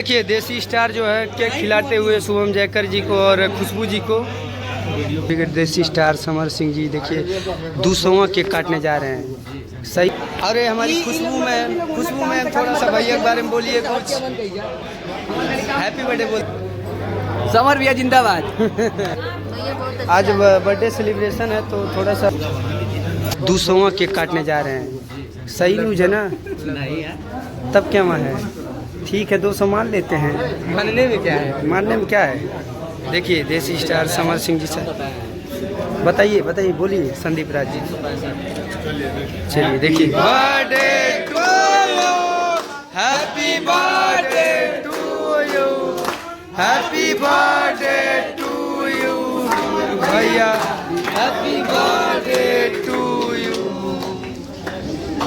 देखिए देसी स्टार जो है केक खिलाते हुए शुभम जयकर जी को और खुशबू जी को। देसी स्टार समर सिंह जी देखिए 200वां केक काटने जा रहे हैं। सही। अरे हमारी खुशबू मैम थोड़ा सा भैया के बारे में बोलिए कुछ। हैप्पी बर्थडे बोल। समर भैया जिंदाबाद। आज बर्थडे सेलिब्रेशन है तो थोड़ा सा 200वां केक काटने जा रहे हैं। सही न्यूज है ना? नहीं है। तब क्या वहाँ है? ठीक है 200 मान लेते हैं। मानने में क्या है? मानने में क्या है? देखिए देसी स्टार समर सिंह जी से बताइए बोलिए। संदीप राज जी चलिए देखिए। Birthday to you, happy birthday to you, happy birthday to you भैया, हैप्पी बर्थडे टू यू।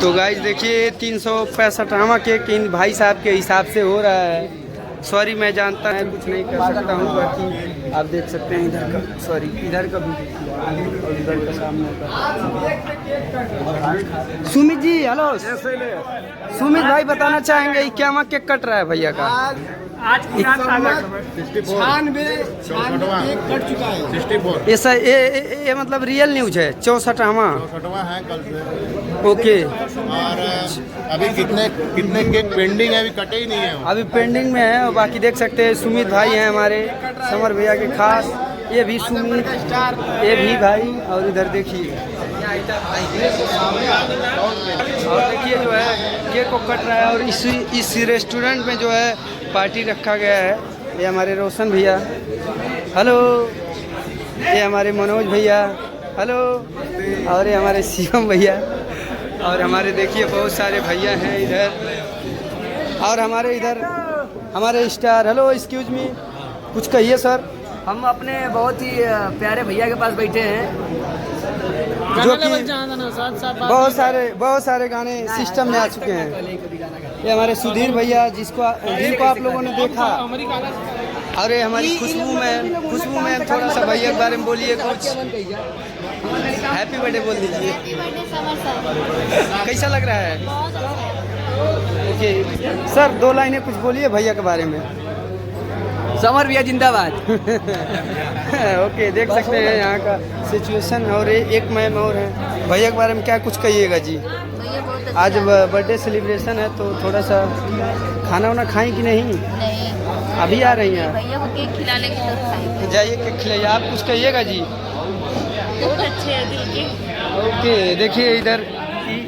तो गाइस देखिए 365वां केक इन भाई साहब के हिसाब से हो रहा है। सॉरी मैं जानता है कुछ नहीं कर सकता हूँ, बाकी आप देख सकते हैं इधर का, सॉरी इधर का भी और इधर का सामने का। सुमित जी हेलो। सुमित भाई बताना चाहेंगे क्या वहाँ केक कट रहा है भैया का? आज कट चुका है। ऐसा ये मतलब रियल न्यूज है। 64वां है कल से। ओके। और अभी कितने केक पेंडिंग है, अभी कटे ही नहीं है। अभी पेंडिंग में है। और बाकी देख सकते हैं सुमित भाई हैं हमारे समर भैया के खास। ये भी सुमित, ये भी भाई। और इधर देखिए और देखिए जो है केक को कट रहा है। और इस रेस्टोरेंट में जो है पार्टी रखा गया है। ये हमारे रोशन भैया हेलो, ये हमारे मनोज भैया हेलो, और ये हमारे शिवम भैया, और हमारे देखिए बहुत सारे भैया हैं इधर। और हमारे इधर हमारे स्टार हेलो एक्सक्यूज मी कुछ कहिए सर। हम अपने बहुत ही प्यारे भैया के पास बैठे हैं जो कि बहुत सारे गाने सिस्टम में आ चुके हैं। ये हमारे सुधीर भैया जिनको आप लोगों ने देखा। और ये हमारी खुशबू मैम थोड़ा सा भैया के बारे में बोलिए कुछ। हैप्पी बर्थडे बोल दीजिए। कैसा लग रहा है? ओके सर 2 लाइनें कुछ बोलिए भैया के बारे में। समर भैया जिंदाबाद। ओके देख सकते हैं यहाँ का सिचुएशन। और एक मैम और है भैया के बारे में क्या कुछ कहिएगा जी? आज बर्थडे सेलिब्रेशन है तो थोड़ा सा खाना वाना खाएं कि नहीं? नहीं अभी आ रही हैं? भैया को केक खिला लेंगे तो खाएंगे। जाइए केक खिलाइए। आप कुछ कहिएगा जी? बहुत अच्छे हैं दिल के। ओके देखिए इधर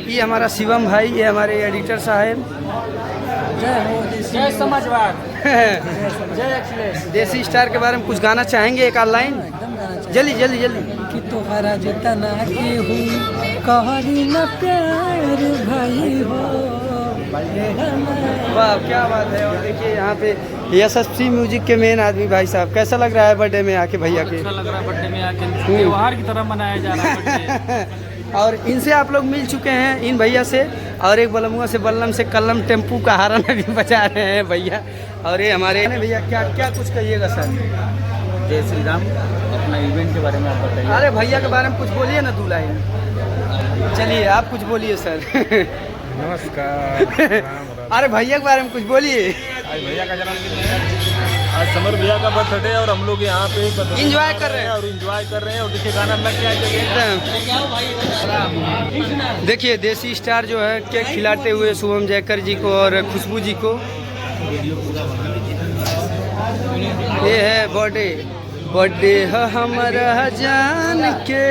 ये हमारा शिवम भाई, ये हमारे एडिटर साहब। जय समाजवाद। देसी स्टार के बारे में कुछ गाना चाहेंगे एक लाइन? जल्दी कि तोहरा जितना की हूँ कहरी न प्यार भाई हो। वाह क्या बात है। और देखिए यहाँ पे यशस्वी म्यूजिक के मेन आदमी भाई साहब। कैसा लग रहा है बर्थडे में आके भैया के? अच्छा लग रहा है बर्थडे में आके, त्योहार की तरह मनाया जा रहा है। और इनसे आप लोग मिल चुके हैं इन भैया से। और एक बलमुआ से बल्लम से कलम टेम्पू का हारन भी बजा रहे हैं भैया। और ये हमारे भैया क्या कुछ कहिएगा सर? जय श्री राम। अपना इवेंट के बारे में आप बताइए। अरे भैया के बारे में कुछ बोलिए ना 2 लाइन। चलिए आप कुछ बोलिए सर। नमस्कार। अरे भैया के बारे में कुछ बोलिए। आज भैया का जन्मदिन है, आज समर भैया का बर्थडे और हम लोग यहाँ पे इंजॉय कर रहे हैं और इंजॉय कर रहे हैं। और देखिए गाना लग गया एकदम। देखिए देसी स्टार जो है केक खिलाते हुए शुभम जयकर जी को और खुशबू जी को। ये है बर्थडे है हमारा जान के।